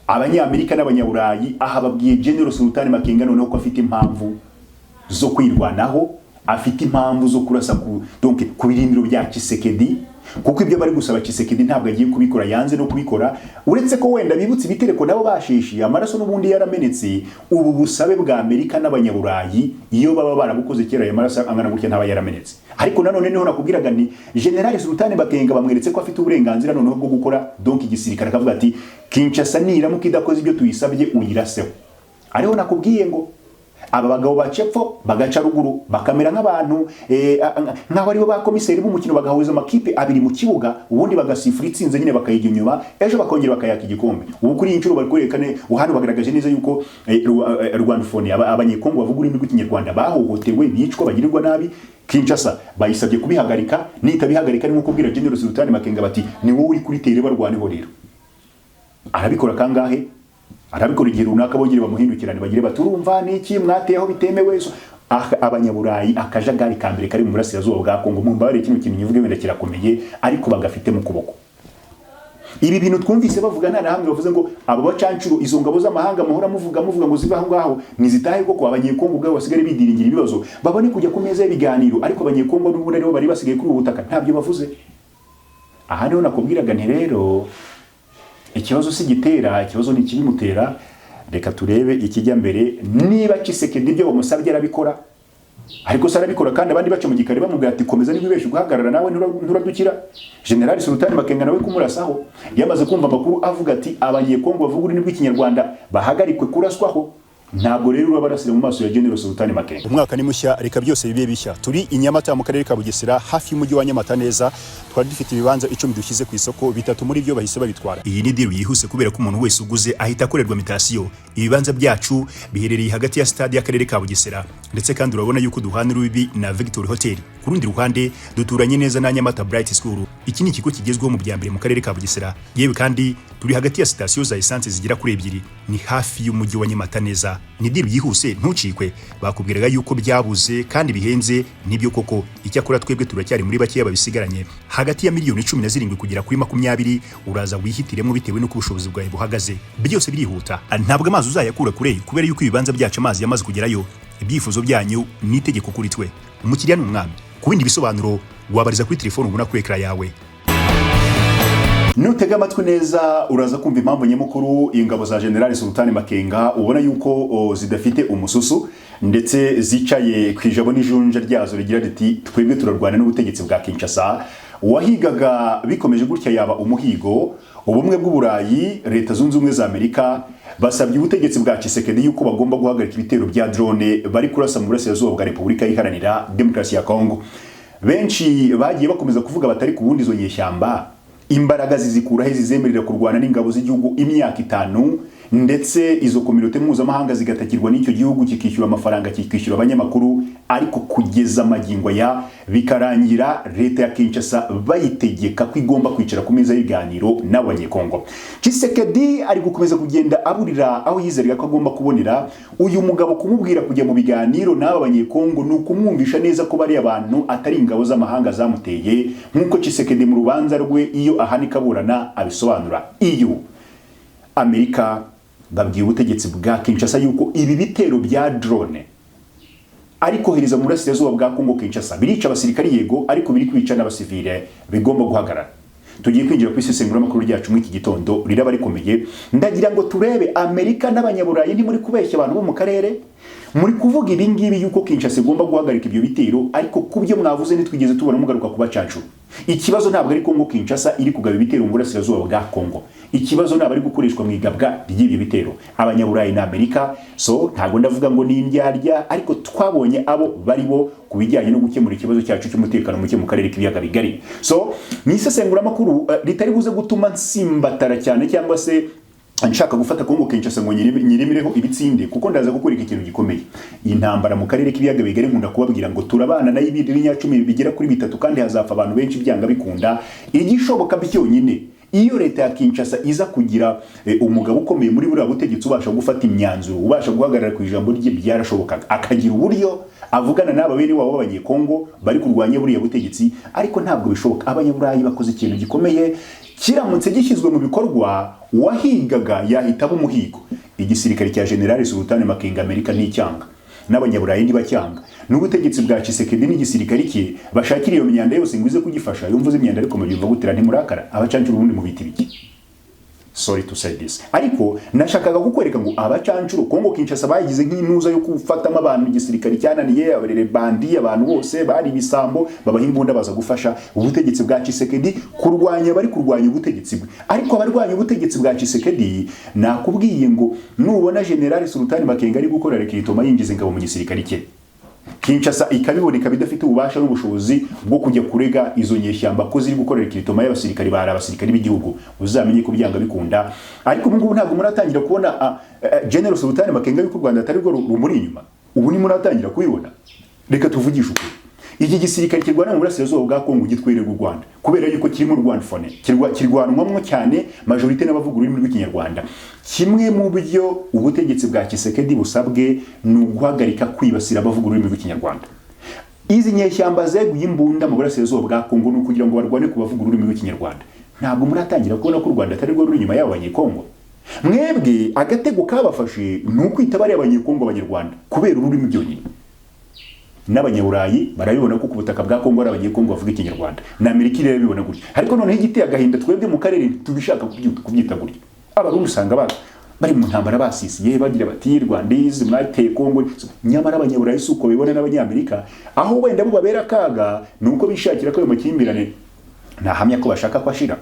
abanyamerika n'abanyaburayi aha babwiye General Sultan Makenga noneho ko afite impamvu zo kwirwanaho, afite impamvu zo kurasa ku birindiro bya Tshisekedi, kuko ibyo bari gusaba Tshisekedi ntabwo agiye kubikora, yanze no kubikora, uretse ko wenda bibutse ibitereko nabo bashishi amaraso n'ubundi yaramenetse. Ubu busabe bwa Amerika n'abanyaburayi iyo baba barabukoze kera amaraso angana gutya ntaba yaramenetse. Ariko nanone niho nakubwiraga ni General Sultan Makenga bamweretse ko afite uburenganzira noneho bwo gukora igisirikare, akavuga ati Kinshasa niramuka idakoze ibyo tuyisabye uyiraseho. Ariho nakubwiye ngo aba bagabo bacepfo bagaca ruguru bakamera nk'abantu nk'aho aribo ba komiseri b'umukino, bagahuza amakipe abiri mu kibuga, ubundi bagasifura itsinze nyine bakayiga inyuma, ejo bakongera bakayaka igikombe. Ubu kuri iyi nshuro bari kwerekane hano bagaragaje neza yuko Rwandafone abanyekongo bavuga ururimi rw'ikinyarwanda bahohotewe, bicwa, bagirirwa nabi. Kinshasa bayisabye kubihagarika, nitabihagarika ni nko kubwira General Sultan Makenga bati ni wowe uri kuri tere barwaneho rero. Arabikora kangahe? Arabikora igihe runaka bongere bamuhindukirane bagire baturumva niki mwateyeho bitemewe. Abanyaburayi akajagari kambere kari mu burasirazuba bwa Kongo, mumbare kino kintu nyivuge wenda kirakomeye ariko bagafite mu kuboko. Ibi bintu twumvise bavuga nta nahamwe bavuze ngo abo bacancuro izo ngabo z'amahanga muhora muvuga ngo ziva aho ngaho nizitahe koko abanyekongo ubwabo basigare bidiringira ibibazo babone kujya ku meza y'ibiganiro, ariko abanyekongo n'ubundi aribo bari basigaye kuri ubutaka ntabyo bavuze. Aha niho nakubwiraga nti rero ikibazo si gitera, ikibazo ni kibimutera. Reka turebe ikijya mbere, niba Tshisekedi ibyo bamusabye arabikora, ariko sarabikora kandi abandi baca mu gikari bamubwira ati komeza n'ibibeshe guhagarara nawe nturadukira. General Sultan Makenga nawe kumurasaho yamaze kumva amakuru avuga ati abanyekongo bavuga ururimi rw'ikinyarwanda bahagarikwe kuraswaho. Ntabwo rero urabarasira mu maso ya General Sultan Makenga. Umwaka ni mushya, reka byose bibe bishya. Turi i Nyamata mu karere ka Bugesera hafi y'umujyi wa Nyamata neza. Twari dufite ibibanza 10 dushyize ku isoko, bitatu muri byo bahise babitwara. Iyi ni deal yihuse kubera ko umuntu wese uguze ahita akorerwa mutation. Ibibanza byacu biherereye hagati ya stade y'akarere ka Bugesera, ndetse kandi urabona yuko duhana rubibi na Victory Hotel. Ku rundi ruhande duturanye neza na Nyamata Bright School. Iki ni ikigo kigezweho mu byambere mu karere ka Bugesera. Yewe kandi turi hagati ya station za essence zigera kuri 2, ni hafi y'umujyi wa Nyamata neza. Ni deal yihuse ntucikwe. Bakubwiraga yuko byabuze kandi bihenze, nibyo koko. Icyakora twebwe turacyari muri bake babisigaranye hagati ya miliyoni 17 kugera kuri 20. Uraza wihitiremo bitewe n'uko ubushobozi bwawe buhagaze. Byose birihuta, ntabwo amazi uzayakura kure kubera yuko ibibanza byacu amazi yamaze kugerayo. Ibyifuzo byanyu ni itegeko kuri twe. Umukiriya n'umwami. Ku bindi bisobanuro wabariza kuri telefone ubona kuri ekra yawe. Nutega amatwi neza uraza kumva impamvu nyamukuru ingabo za General Sultan Makenga ubona yuko zidafite umususu, ndetse zicaye kwijabo n'ijunja ryazo rigira riti twebwe turarwana n'ubutegetsi bwa Kinshasa. Wahigaga bikomeje gutya yaba umuhigo. Ubumwe bw'Uburayi, Leta Zunze Ubumwe za Amerika basabye ubutegetsi bwa Tshisekedi yuko bagomba guhagarika ibitero bya drone bari kurasa mu burasirazuba bwa Repubulika Iharanira Demokarasi ya Kongo. Benshi bagiye bakomeza kuvuga batari ku bundi izo nyeshyamba imbaraga zizikura he zizemerera kurwana n'ingabo z'igihugu imyaka 5, ndetse izo kominote mpuzamahanga zigatakirwa n'icyo gihugu kikishyura amafaranga, kikishyura abanyamakuru, ariko kugeza magingo ya bikarangira leta ya Kinshasa bayitegeka ko igomba kwicara ku meza y'ibiganiro n'abanyekongo. Tshisekedi ari gukomeza kugenda aburira aho yizerera ko agomba kubonera uyu mugabo, kumubwira kujya mu biganiro n'aba banyekongo ni ukumwumvisha neza ko bari abantu atari ingabo z'amahanga zamuteye, nk'uko Tshisekedi mu rubanza rwe iyo ahanika burana abisobanura. Iyo Amerika babwiye ubutegetsi bwa Kinshasa yuko ibi bitero bya drone ariko hereza mu burasirazuba bwa Kongo Kinshasa birica abasirikari yego, ariko biri kwica n'abasivile bigomba guhagarara. Tugiye kwinjira ku isesengura makuru ryacu mu iki gitondo riraba rikomeye. Ndagira ngo turebe Amerika n'abanyaburayi ndi muri kubeshya abantu bo mu karere, muri kuvuga ibi ngibi yuko Kinshasa igomba guhagarika ibyo bitero, ariko kubyo mwavuze nitwigeze tubona mugaruka kuba cacu. Ikibazo ntabwo ari Kongo Kinshasa iri kugaba ibitero mu burasirazuba bwa Kongo. Ikibazo ntabwo ari gukoreshwa mu igabwa ry'ibi bitero abanyaburayi na Amerika. So ntabwo ndavuga ngo ni indyarya, ariko twabonye abo bari bo kubijyanye no gukemura ikibazo cyacu cy'umutekano muke mu karere k'ibiyaga bigari. So ni isesengura makuru ritari buze gutuma nsimbatara cyane cyangwa se nshaka gufata Kongo Kinshasa ngo nyirimireho ibitsinde, kuko ndaza gukoreka ikintu gikomeye. Intambara mu karere k'ibiyaga bigari nkunda kubabwira ngo turabana na y'ibiri nya 10 bigera kuri 3, kandi hazapfa abantu benshi byanga bikunda. Igishoboka byonyine iyo leta ya Kinshasa iza kugira umugabo ukomeye muri buriya butegetsi ubasha gufata imyanzuro, ubasha guhagarara ku ijambo rye, byarashobokaga akagira uburyo avugana n'aba bene wabo b'abanyekongo bari kurwanya buriya butegetsi, ariko ntabwo bishoboka. Abanyaburayi bakoze ikintu gikomeye, kiramutse gishyizwe mu bikorwa uwahigaga yahita umuhigo. Igisirikare cya General Sultan Makenga Amerika n'icyanga, n'abanyaburayi ntibacyanga, n'ubutegetsi bwa Tshisekedi n'igisirikare cye bashakira iyo myanda yose ngo ize kugifasha. Iyo mvuze imyanda ariko mubyumva gutera ntimurakara, abacancuro ubundi mu biti biki, sorry to say this, ariko nashakaga kukwereka ngo abacancuro Kongo Kinshasa bayigize nk'intuza yo kufatamo abantu, igisirikare cyananiye, abarere bandi, abantu bose bari bisambo babaha imbunda baza gufasha ubutegetsi bwa Tshisekedi kurwanya bari kurwanya ubutegetsi bwe. Ariko abarwanya ubutegetsi bwa Tshisekedi nakubwiye ngo nubona General Sultan Makenga ari gukora rekritoma yinjiza ingabo mu gisirikare cye, Kinshasa ikabiboneka bidafite ububasha n'ubushobozi bwo kujya kurega izo nyeshyamba ko ziri gukorera kiritomo y'abasirikari bari abasirikari b'igihugu, uzamenye ko byanga bikunda. Ariko ubu ngubu ntabwo muratangira kubona General Sultan Makenga y'uko u Rwanda atari rwo rumuri inyuma, ubu ni muratangira kubibona. Reka tuvugishe ukuri, iki gisirikare kirwana mu burasirazuba bwa Kongo gitwerera u Rwanda kubera yuko kiri mu Rwanda fone, kirwanwamwo cyane majorite n'abavuga ururimi rw'ikinyarwanda. Kimwe mu byo ubutegetsi bwa Tshisekedi busabwe ni uguhagarika kwibasira abavuga ururimi rw'ikinyarwanda. Izi nyeshyamba zeguye imbunda mu burasirazuba bwa Kongo ni ukugira ngo barwane ku bavuga ururimi rw'ikinyarwanda. Ntabwo muratangira kubona ko u Rwanda atari rwo ruri inyuma y'abo banyekongo. Mwebwe agatego kabafashe ni ukwita bari abanyekongo abanyarwanda kubera ururimi byonyine. N'abanyaburayi barabibona ko ku butaka bwa Kongo ari abanyekongo bavuga ikinyarwanda, na Amerika irabibona gutya. Ariko noneho igiteye agahinda twebwe mu karere tubishaka kubyita gutya. Abarundi usanga bari mu ntambara basisiye bagira bati Rwandizi mwateye Kongo, nyamara abanyaburayi suko bibona n'abanyamerika, aho wenda bo babera kaga nuko bishakira ko ayo makimbirane nahamya ko bashaka kwashira.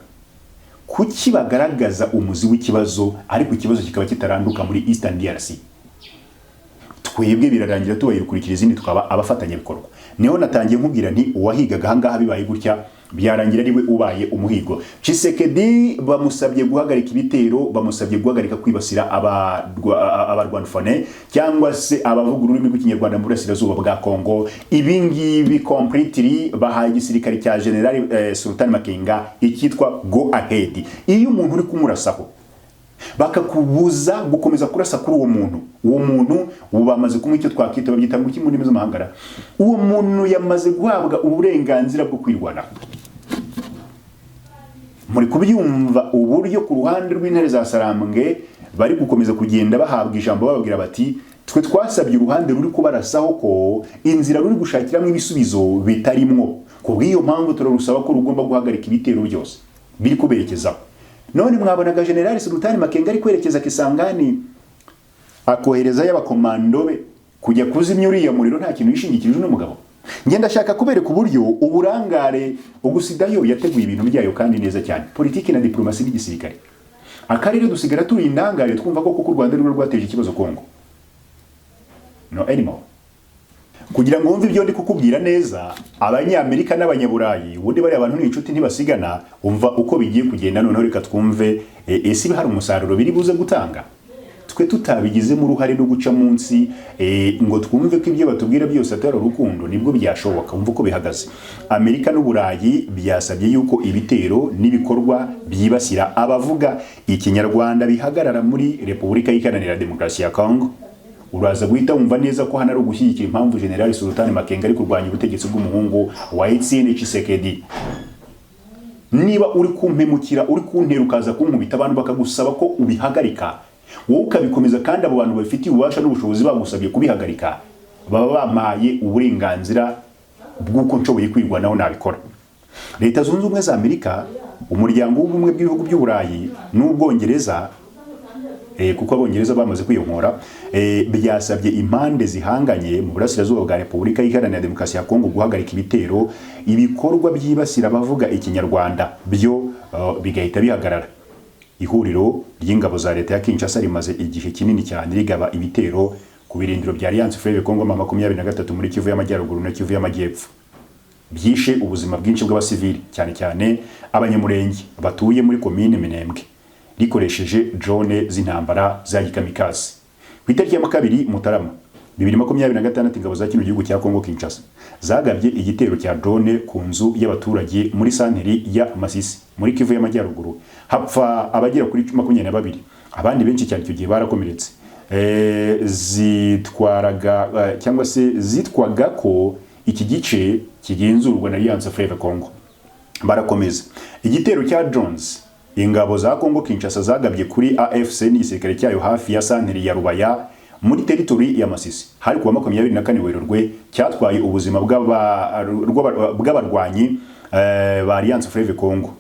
Kuki bagaragaza umuzi w'ikibazo ariko ikibazo kikaba kitaranduka muri Eastern DRC? Twebwe birarangira tubayikurikira izindi tukaba abafatanya bikorwa. Niho natangiye nkubwira nti uwahigaga hangaha bibaye gutya byarangira ariwe ubaye umuhigo. Tshisekedi bamusabye guhagarika ibitero, bamusabye guhagarika kwibasira abarwanfone cyangwa se abavuga ururimi rw'ikinyarwanda mu burasirazuba bwa Kongo. Ibingibi completely bahaye igisirikare cya General Sultan Makenga ikitwa go ahead. Iyo umuntu uri kumurasaho bakakubuza gukomeza kurasa kuri uwo muntu ubu bamaze kumwe icyo twakita babyita ngo kimwe ndimi z'amahanga, uwo muntu yamaze guhabwa uburenganzira bwo kwirwanaho. Muri kubyumva uburyo ku ruhande rw'intare za Sarambwe bari gukomeza kugenda bahabwa ijambo bababwira bati twe twasabye uruhande ruri kubarasaho ko inzira ruri gushakiramo ibisubizo bitarimwo, kubw'iyo mpamvu turarusaba ko rugomba guhagarika ibitero byose biri kuberekezaho. None mwabonaga General Sultan Makenga ari kwerekeza Kisangani akohereza y'abakomando be kujya kuzimya uriya muriro nta kintu yishingikirije n'umugabo. Ngenda shaka kubereka uburyo uburangare ugusidayo yateguye ibintu byayo kandi neza cyane, politiki na diplomasi n'igisirikare. Akarere dusigara turi indangare twumva ko kuko u Rwanda rwo rwateje ikibazo Kongo. No anymore. Kugira ngo wumve ibyo ndi kukubwira neza, abanyamerika n'abanyaburayi ubundi bari abantu n'inshuti ntibasigana, umva uko bigiye kugenda. Noneho reka twumve ese hari umusaruro biri buze gutanga, twe tutabigizemo uruhare no guca munsi ngo twumve ko ibyo batubwira byose atari urukundo nibwo byashoboka. Umva uko bihagaze. Amerika n'Uburayi byasabye yuko ibitero n'ibikorwa byibasira abavuga ikinyarwanda bihagarara muri Repubulika Iharanira Demokarasi ya Kongo. Uraza guhita wumva neza ko hano ari ugushyigikira impamvu General Sultan Makenga ari kurwanya ubutegetsi bw'umuhungu wa Etienne Tshisekedi. Niba uri kumpemukira, uri kuntera ukaza kunkubita, abantu bakagusaba ko ubihagarika, wowe ukabikomeza kandi abo bantu bafitiye ububasha n'ubushobozi bagusabye kubihagarika baba bamaye uburenganzira bw'uko nshoboye kwirwanaho nabikora. Leta Zunze Ubumwe za Amerika, umuryango w'ubumwe bw'ibihugu by'Uburayi n'Ubwongereza, kuko abongereza bamaze kwiyonkora, byasabye impande zihanganye mu burasirazuba bwa Repubulika Iharanira Demokarasi ya Kongo guhagarika ibitero, ibikorwa byibasira abavuga ikinyarwanda byo bigahita bihagarara. Ihuriro ry'ingabo za leta ya Kinshasa rimaze igihe kinini cyane rigaba ibitero ku birindiro bya Alliance Fleuve Congo 23 muri Kivu y'Amajyaruguru na Kivu y'Amajyepfo, byishe ubuzima bwinshi bw'abasivili cyane cyane abanyamurenge batuye muri komine Minembwe, rikoresheje drone z'intambara za kamikaze. Ku itariki ya 2 Mutarama 2026 ingabo za kino gihugu cya Kongo Kinshasa zagabye igitero cya drone ku nzu y'abaturage muri santeri ya Masisi muri Kivu y'Amajyaruguru, hapfa abagera kuri 22, abandi benshi cyane icyo gihe barakomeretse. Zitwaraga cyangwa se zitwaga ko iki gice kigenzurwa na Alliance Fleuve Congo. Barakomeza igitero cya drones ingabo za Kongo Kinshasa zagabye kuri AFC n'igisirikare cyayo hafi ya santeri ya Rubaya muri territory ya Masisi hari kuwa 24 Werurwe, cyatwaye ubuzima bw'abarwanyi ba Alliance Fleuve Congo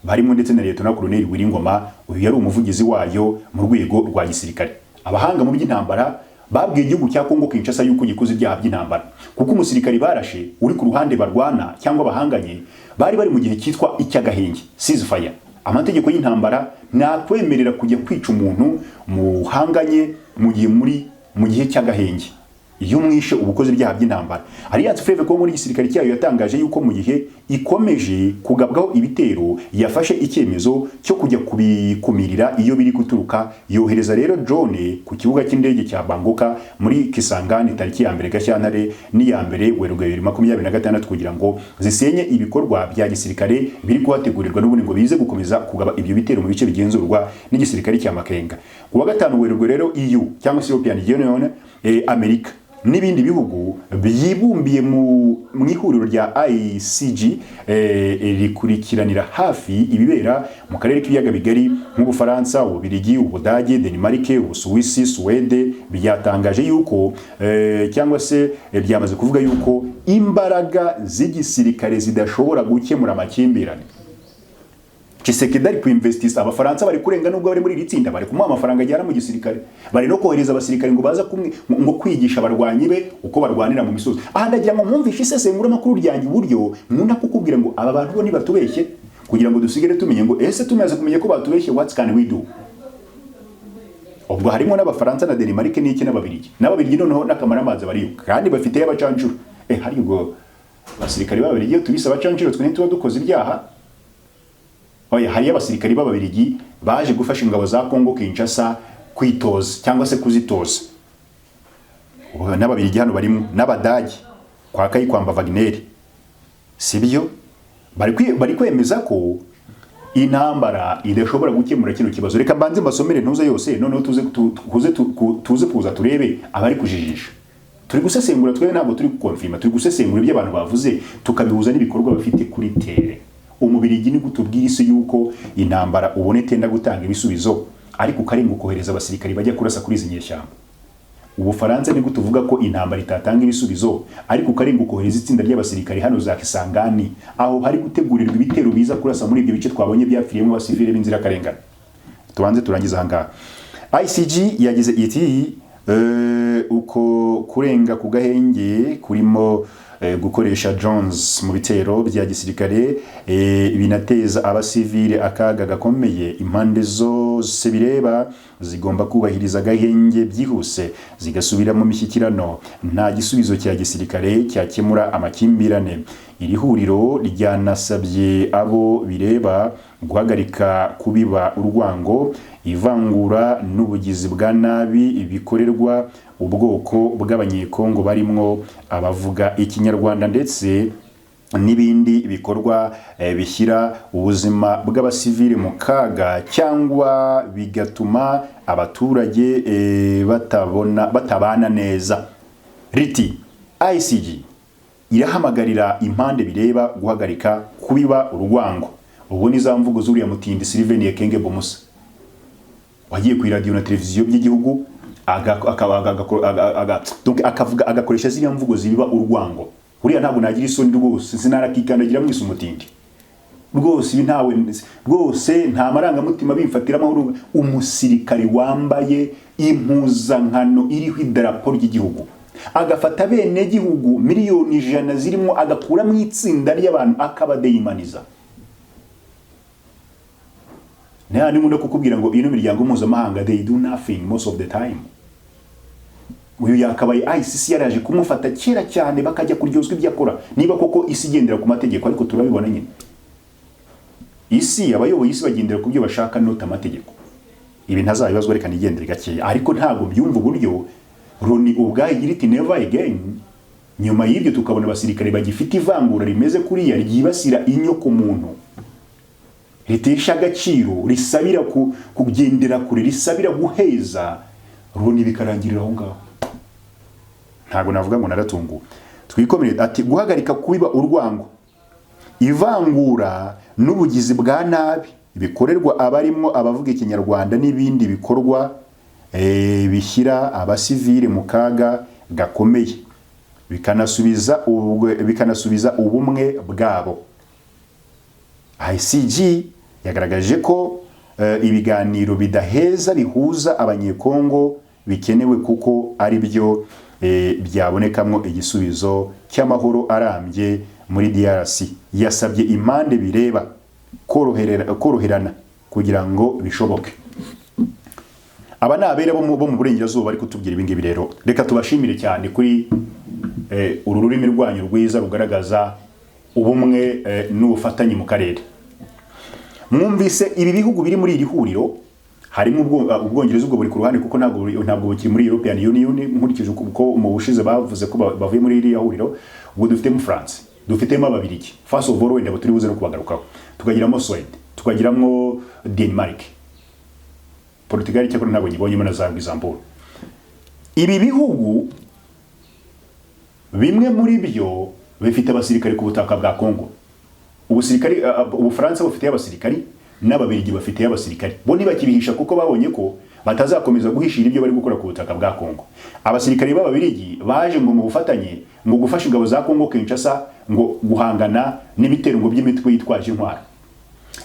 barimo ndetse na Lieutenant Colonel Wiringoma, uyu yari umuvugizi wayo mu rwego rwa gisirikare. Abahanga mu by'intambara babwiye igihugu cya Kongo Kinshasa yuko gikoze ibyaha by'intambara, kuko umusirikari barashe uri ku ruhande barwana cyangwa bahanganye bari mu gihe cyitwa icy'agahenge ceasefire. Amategeko y'intambara nakwemerera kujya kwica umuntu muhanganye mu gihe cy'agahenge. Iyo mwishe ubukoze ibyaha by'intambara. Alliance Fleuve Congo n'igisirikare cyayo yatangaje yuko mu gihe ikomeje kugabwaho ibitero yafashe icyemezo cyo kujya kubikumirira iyo biri guturuka. Yohereza rero drone ku kibuga cy'indege cya Bangoka muri Kisangani tariki ya 1 Gashyantare n'iya 1 Werurwe 2026 kugira ngo zisenye ibikorwa bya gisirikare biri kuhategurirwa n'ubundi ngo bize gukomeza kugaba ibyo bitero mu bice bigenzurwa n'igisirikare cya Makenga. Ku wa 5 Werurwe rero EU cyangwa European Union, Amerika n'ibindi bihugu byibumbiye mu ihuriro rya ICG rikurikiranira hafi ibibera mu karere k'ibiyaga bigari nk'Ubufaransa, Ububiligi, Ubudage, Denmark, Ubusuwisi, Suwede byatangaje yuko cyangwa se byamaze kuvuga yuko imbaraga z'igisirikare zidashobora gukemura amakimbirane. Tshisekedi ari kuinvestisa abafaransa bari kurenga nubwo bari muri ritsinda bari kumuha amafaranga ajyana mu gisirikare, bari no kohereza abasirikare ngo baza ngo kwigisha abarwanyi be uko barwanira mu misozi. Aha ndagira ngo mwumvishe isesengura makuru ryanjye uburyo nkunda kukubwira ngo aba bantu bo nibatubeshye kugira ngo dusigere tumenye ngo ese tumaze kumenya ko batubeshye, what can we do? Ubwo harimo n'abafaransa na Denmark n'iki n'ababiligi noneho n'akamaramaza bari kandi bafite y'abacancuro. Hari ubwo abasirikare b'ababiligi tubise abacancuro twe ntituba dukoze ibyaha. Hari abasirikari b'ababiligi baje gufasha ingabo za Kongo Kinshasa kwitoza cyangwa se kuzitoza. N'ababiligi hano barimo n'Abadage kwa Kayikwamba Wagner. Sibyo bari kwemeza ko intambara idashobora gukemura kino kibazo. Reka mbanze mbasomere ntuze yose noneho tuze kuza turebe abari kujijisha. Turi gusesengura twe ntabwo turi gukonfirma, turi gusesengura ibyo abantu bavuze tukabihuza n'ibikorwa bafite kuri tere. Umubirigi ni gutubwira isi yuko intambara ubone tenda gutanga ibisubizo ariko ukarenga kohereza abasirikari bajya kurasa kuri izi nyeshyamba. Ubufaransa ni gutuvuga ko intambara itatanga ibisubizo ariko ukarenga kohereza itsinda ry'abasirikari hano za Kisangani aho hari gutegurirwa ibitero biza kurasa muri ibyo bice twabonye byapfiriyemo abasivile b'inzira karengana. Tubanze turangiza hanga. ICG yagize iti uko kurenga ku gahenge kurimo gukoresha drones mu bitero bya gisirikare binateza abasivile akaga gakomeye. Impande zose bireba zigomba kubahiriza gahenge byihuse zigasubira mu mishyikirano. Nta gisubizo cya gisirikare cyakemura amakimbirane. Iri huriro ryanasabye abo bireba guhagarika kubiba urwango, ivangura n'ubugizi bwa nabi bikorerwa ubwoko bw'abanyekongo barimwo abavuga ikinyarwanda ndetse n'ibindi bikorwa bishyira ubuzima bw'abasivile mu kaga cyangwa bigatuma abaturage batabana neza. Riti ICG irahamagarira impande bireba guhagarika kubiba urwango. Ubu ni za mvugo zuriya mutindi Sylvain Ekenge Bomusa wagiye ku radio na televiziyo by'igihugu agakoresha ziriya mvugo zibiba urwango. Uriya ntabwo nagira isoni rwose, sinarakikandagira mwise umutindi rwose. Ibi ntawe rwose nta marangamutima bimfatiramo. Umusirikari wambaye impuzankano iriho idarapo ry'igihugu agafata bene gihugu miliyoni 100 zirimo agakura mu itsinda ry'abantu akabadeyimaniza. Nta nimwe kukubwira ngo ino miryango mpuzamahanga they do nothing most of the time. Uyu yakabaye ICC yaraje kumufata kera cyane bakajya kuryozwa ibyo akora niba koko isi igendera ku mategeko, ariko turabibona nyine isi abayoboye isi bagendera ku byo bashaka nota amategeko. Ibi ntazabibazwa reka nigendere gakeya, ariko ntabwo byumva uburyo Loni ubwayo igira iti never again. Nyuma y'ibyo tukabona abasirikare bagifite ivangura rimeze kuriya ryibasira inyoko muntu, ritesha agaciro, risabira kugendera kure, risabira guheza, Loni bikarangirira aho ngaho. Ntago navuga ngo naratunguwe. Twikomere ati guhagarika kubiba urwango, ivangura n'ubugizi bwa nabi bikorerwa abarimo abavuga ikinyarwanda n'ibindi bikorwa bishyira abasivile mu kaga gakomeye, bikanasubiza ubumwe bwabo. ICG yagaragaje ko ibiganiro bidaheza bihuza abanyekongo bikenewe kuko ari byo byabonekamo igisubizo cy'amahoro arambye muri DRC. Yasabye impande bireba koroherana kugira ngo bishoboke. Aba nabera bo mu burengerazuba bari kutubwira ibi ngibi rero. Reka tubashimire cyane kuri ururimi rwanyu rwiza rugaragaza ubumwe n'ubufatanye mu karere. Mwumvise ibi bihugu biri muri iri huriro, harimo Ubwongereza ubwo buri ku ruhande kuko ntabwo bukiri muri European Union, nkurikije uko mu bushize bavuze ko bavuye muri iri huriro. Ubwo dufitemo France, dufitemo Ababiligi, first of all wenda turi buze no kubagarukaho, tukagiramo Sweden, tukagiramo Denmark, Portugal cyakora ntabwo nyibonyemo na za example. Ibi bihugu bimwe muri byo bifite abasirikare ku butaka bwa Kongo. Ubufaransa bufite abasirikari n'Ababiligi bafite abasirikari. Bo ntibakibihisha kuko babonye ko batazakomeza guhishira ibyo bari gukora ku butaka bwa Kongo. Abasirikari b'Ababiligi baje ngo mu bufatanye ngo gufasha ingabo za Kongo Kinshasa ngo guhangana n'ibitero ngo by'imitwe yitwaje intwaro.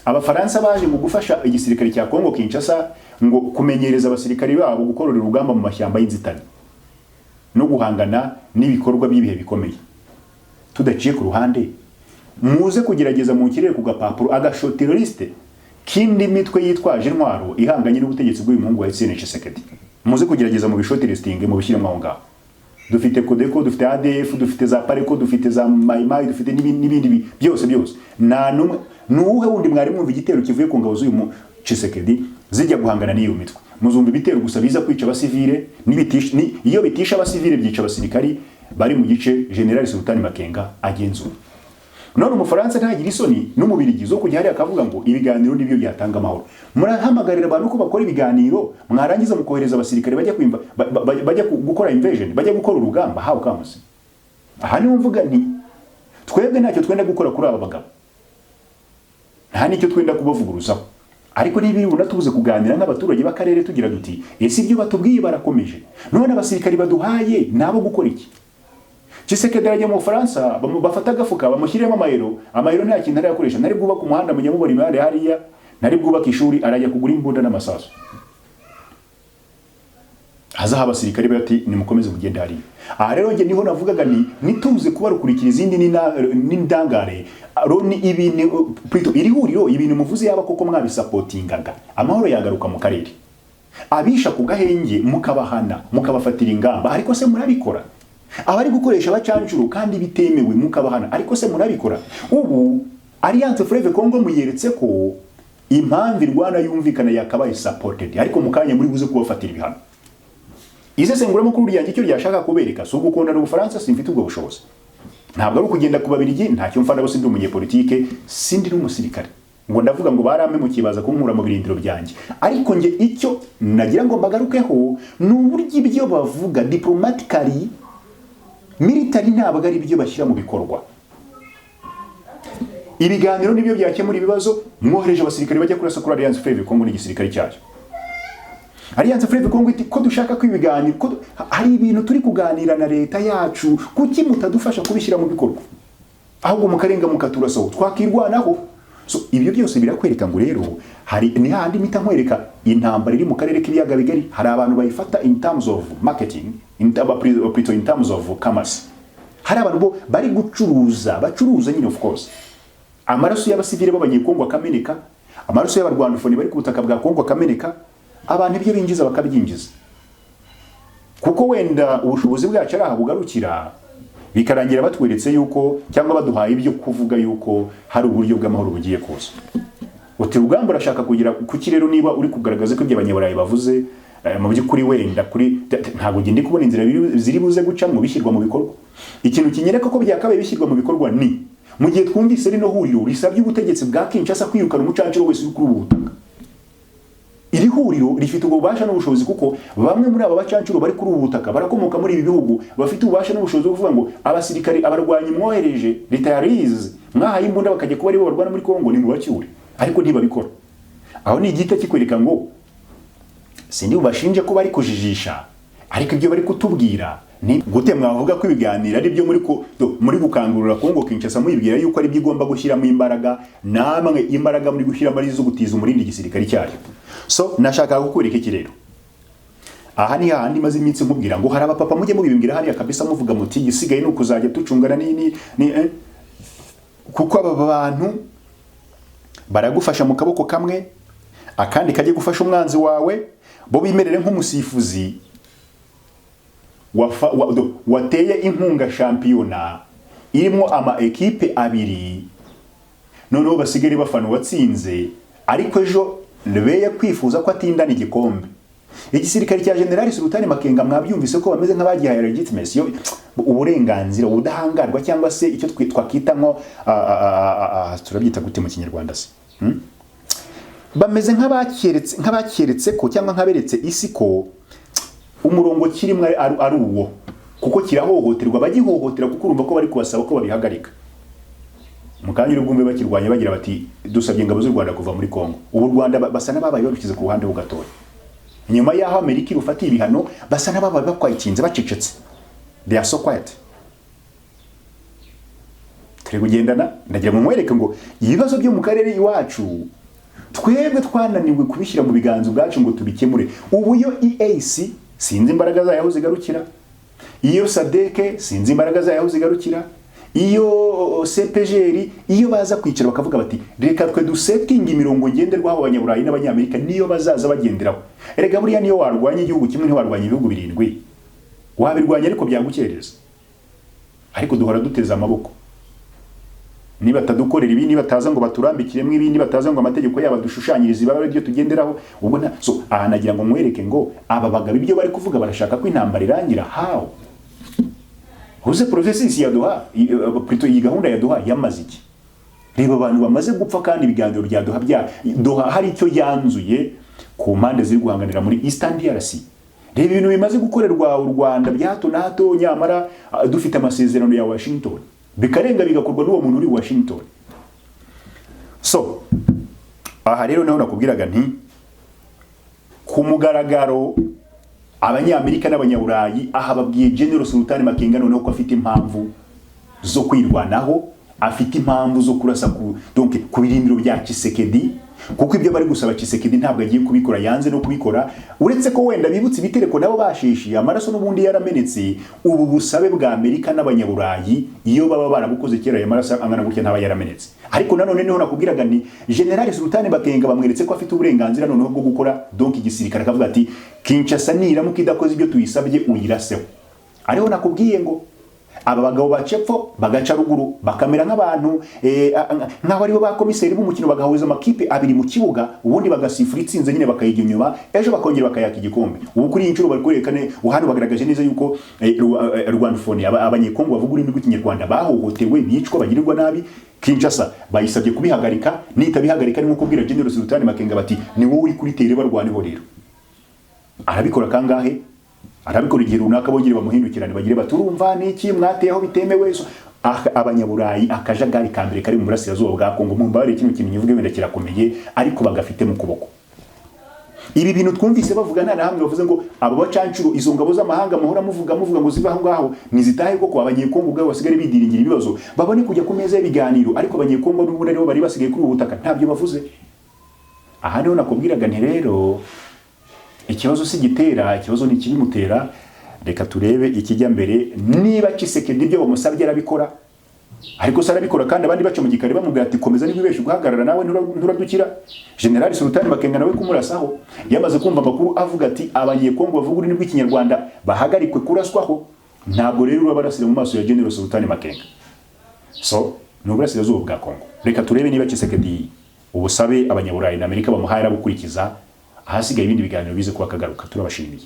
Abafaransa baje ngo gufasha igisirikare cya Kongo Kinshasa ngo kumenyereza abasirikari babo gukorera urugamba mu mashyamba y'inzitane no guhangana n'ibikorwa by'ibihe bikomeye. Tudaciye ku ruhande, muze kugerageza mu kirere ku gapapuro agasho terroriste kindi mitwe yitwaje intwaro ihanganye n'ubutegetsi bw'uyu muhungu wa Etienne Tshisekedi. Muze kugerageza mu bishoti listing mu bishyiramo aho ngaho. Dufite Codeco, dufite ADF, dufite za Pareco, dufite za Maimai, dufite n'ibindi byose. Nta numwe nuhe wundi mwari mwumva igitero kivuye ku ngabo z'uyu mu Tshisekedi zijya guhangana n'iyo mitwe. Muzumva ibitero gusa biza kwica abasivile iyo bitisha abasivile byica abasirikari bari mu gice General Sultan Makenga agenzura. None Umufaransa ntagira isoni n'Umubirigi zo kujya hari akavuga ngo ibiganiro nibyo byatanga amahoro. Murahamagarira abantu ko bakora ibiganiro, mwarangiza mukohereza abasirikare bajya gukora invasion, bajya gukora urugamba. How comes? Aha ni mvuga nti twebwe ntacyo twenda gukora kuri aba bagabo, nta nicyo twenda kubavuguruzaho. Ariko niba iri bunatubuze kuganira n'abaturage b'akarere tugira duti ese ibyo batubwiye barakomeje, none abasirikari baduhaye nabo gukora iki? Tshisekedi arajya mu Faransa bafata agafuka bamushyiremo amayero nta kintu ari yakoresha. Nari bwubaka umuhanda mu Nyamubari imihanda hariya, nari bwubaka ishuri, arajya kugura imbunda n'amasasu. Haza abasirikari bati nimukomeze kugenda hariya. Aha rero nge niho navugaga nituze kubarukurikira izindi n'indangare Loni ibintu plutôt iri huriro ibintu muvuze yaba koko mwabisupportingaga, amahoro yagaruka mu karere. Abisha ku gahenge mukabahana mukabafatira ingamba, ariko se murabikora? Abari gukoresha abacancuro kandi bitemewe mukabahana, ariko se murabikora? Ubu Alliance Fleuve Congo muyeretse ko impamvu Rwanda yumvikana yakabaye supported, ariko mukanya muri buze kubafatira ibihano. Isesengura makuru ryanjye cyo ryashaka kubereka so gukondana Ubufaransa simfite ubwo bushobozi. Ntabwo ari ukugenda ku Babiligi, ntacyo mfana bose ndi umunyepolitike, sindi n'umusirikare ngo ndavuga ngo barame mu kibaza kunkura mu birindiro byanjye. Ariko nge icyo nagira ngo mbagarukeho n'uburyo ibyo bavuga diplomatically military ntabwo ari ibyo bashyira mu bikorwa. Ibiganiro nibyo byakemura ibibazo, mwohereje abasirikare bajya kurasa kuri Alliance Fleuve Congo n'igisirikare cyayo. Alliance Fleuve Congo iti ko dushaka kwibiganira ko hari ibintu turi kuganira na leta yacu, kuki mutadufasha kubishyira mu bikorwa ahubwo mukarenga mukaturasa twakirwanaho. So ibyo byose birakwereka ngo rero hari ni handi mita nkwereka intambara iri mu karere k'ibiyaga bigari. Hari abantu bayifata in terms of marketing, in terms of commerce. Hari abantu bari bacuruza nyine of course amaraso y'abasivile b'abanyekongo akameneka, amaraso y'abarwandofoni bari ku butaka bwa Kongo akameneka, abantu ibyo binjiza bakabyinjiza kuko wenda ubushobozi bwacu ari bugarukira, bikarangira batweretse yuko cyangwa baduhaye ibyo kuvuga yuko hari uburyo bw'amahoro bugiye kuza. Uti rugamba urashaka kugira kuki rero niba uri kugaragaza ko ibyo abanyaburayi bavuze mu by'ukuri wenda kuri ntago gindi kubona inzira ziri buze guca mu bishyirwa mu bikorwa. Ikintu kinyereka ko byakabaye bishyirwa mu bikorwa ni mu gihe twumvise rino huriro risabye ubutegetsi bwa Kinshasa kwirukana umucancuro wese uri kuri ubu butaka. Iri huriro rifite ubwo bubasha n'ubushobozi kuko bamwe muri aba bacancuro bari kuri ubu butaka barakomoka muri ibi bihugu bafite ububasha n'ubushobozi bwo kuvuga ngo abasirikari abarwanyi mwohereje retirees mwahaye imbunda bakajya kuba ari bo barwana muri Kongo ni mubacyure, ariko ntibabikora. Aho ni igita kikwereka ngo sindi ubashinje ko bari kujijisha, ariko ibyo bari kutubwira ni gute mwavuga ko ibiganiro ari byo muri gukangurura Kongo Kinshasa muyibwira yuko ari byo igomba gushyiramo imbaraga, namwe imbaraga muri gushyiramo ari zo gutiza umurindi igisirikare cyayo. So nashaka kukwereka iki rero, aha ni hahandi maze iminsi nkubwira ngo hari abapapa mujye mubimbwira hariya kabisa muvuga muti gisigaye nuko uzajya tucungana kuko aba bantu baragufasha mu kaboko kamwe akandi kajye gufasha umwanzi wawe, bo bimerere nk'umusifuzi wateye inkunga shampiyona irimo ama ekipe abiri, noneho basigare bafana watsinze, ariko ejo lebeye kwifuza ko atindana igikombe. Igisirikare cya General Sultan Makenga mwabyumvise ko bameze nk'abagihaye legitimacy, uburenganzira, ubudahangarwa, cyangwa se icyo twakita nko turabyita gute mu Kinyarwanda se, bameze nk'abakeretse ko cyangwa nk'aberetse isi ko umurongo kirimo ari uwo, kuko kirahohoterwa, bagihohotera kuko urumva ko bari kubasaba ko babihagarika. Mukanya urubwumbe bakirwanya bagira bati dusabye ingabo z'u Rwanda kuva muri Kongo. Ubu Rwanda basa n'ababaye barukize ku ruhande ho gatoya. Nyuma y'aho Amerika irufatiye ibihano basa n'ababaye bakwayikinze bacecetse. They are so quiet. Turi kugendana ndagira ngo mwereke ngo ibibazo byo mu karere iwacu twebwe twananiwe kubishyira mu biganza bwacu ngo tubikemure. Ubu yo EAC sinzi imbaraga zayo zigarukira, iyo SADC sinzi imbaraga zayo zigarukira, iyo CPGR iyo baza kwicara bakavuga bati reka twe dusetting imirongo ngenderwaho abanyaburayi n'abanyamerika niyo bazaza bagenderaho. Erega buriya niyo warwanya igihugu kimwe ntiwarwanya ibihugu birindwi, wabirwanya ariko byagukereza. Ariko duhora duteza amaboko, niba tadukorera ibi, niba taza ngo baturambikiremo ibi, niba taza ngo amategeko yabo dushushanyirize baba byo tugenderaho. Ubwo so aha nagira ngo mwereke ngo aba bagabo ibyo bari kuvuga barashaka ko intambara irangira. How Uze processus ya Doha, plutôt iyi gahunda ya Doha yamaze iki? Reba abantu bamaze gupfa kandi ibiganiro bya Doha hari icyo yanzuye ku mpande ziri guhanganira muri Eastern DRC. Reba ibintu bimaze gukorerwa u Rwanda bya hato na hato, nyamara dufite amasezerano ya Washington bikarenga bigakorwa n'uwo muntu uri Washington. So aha rero naho nakubwiraga nti ku mugaragaro Abanyamerika n'Abanyaburayi aha babwiye General Sultan Makenga noneho ko afite impamvu zo kwirwanaho, afite impamvu zo kurasa ku birindiro bya Tshisekedi, kuko ibyo bari gusaba Tshisekedi ntabwo agiye kubikora, yanze no kubikora. Uretse ko wenda bibutse ibitereko nabo bashishi amaraso n'ubundi yaramenetse, ubu busabe bwa Amerika n'Abanyaburayi iyo baba barabukoze kera ya maraso angana gutya ntaba yaramenetse. Ariko nanone niho nakubwiraga ni General Sultan Makenga bamweretse ko afite uburenganzira noneho bwo gukora igisirikare, akavuga ati Kinshasa niramuka idakoze ibyo tuyisabye uyiraseho. Ariho nakubwiye ngo aba bagabo bacepfo bagaca ruguru bakamera nk'abantu nk'aho aribo ba komiseri b'umukino, bagahuza amakipe abiri mu kibuga, ubundi bagasifura itsinze nyine bakayijya inyuma, ejo bakongera bakayaka igikombe. Ubu kuri inshuro bari kwerekane uhano bagaragaje neza yuko Rwandafone abanyekongo bavuga ururimi rw'Ikinyarwanda bahohotewe, bicwa, bagirirwa nabi. Kinshasa bayisabye kubihagarika, nitabihagarika ni nko kubwira General Sultan Makenga bati ni wowe uri kuri tere barwaneho rero. Arabikora kangahe? Arabikora igihe runaka bongere bamuhindukirane bagire baturumva niki mwateyeho bitemewe. Abanyaburayi akajagari kambere kari mu burasirazuba bwa Kongo, mumbare kino kintu nyivuge wenda kirakomeye ariko bagafite mu kuboko. Ibi bintu twumvise bavuga nta hamwe bavuze ngo abo bacancuro izo ngabo z'amahanga muhora muvuga ngo ziva aho ngaho nizitahe koko abanyekongo ubwabo basigare bidiringira ibibazo babone kujya ku meza y'ibiganiro, ariko abanyekongo n'ubundi aribo bari basigaye kuri ubutaka ntabyo bavuze. Aha niho nakubwiraga nti rero ikibazo si gitera, ikibazo ni kibimutera. Reka turebe ikijya mbere, niba Tshisekedi ibyo bamusabye arabikora, ariko sarabikora kandi abandi baca mu gikari bamubwira ati komeza n'ibibeshe guhagarara nawe nturadukira. General Sultan Makenga nawe kumurasaho yamaze kumva amakuru avuga ati abanyekongo bavuga ururimi rw'Ikinyarwanda bahagarikwe kuraswaho. Ntabwo rero urabarasira mu maso ya General Sultan Makenga. So n'uburasirazuba bwa Kongo, reka turebe niba Tshisekedi ubusabe Abanyaburayi na Amerika bamuhaye arabukurikiza, ahasigaye ibindi biganiro bize kuba kagaruka. Turabashimiye.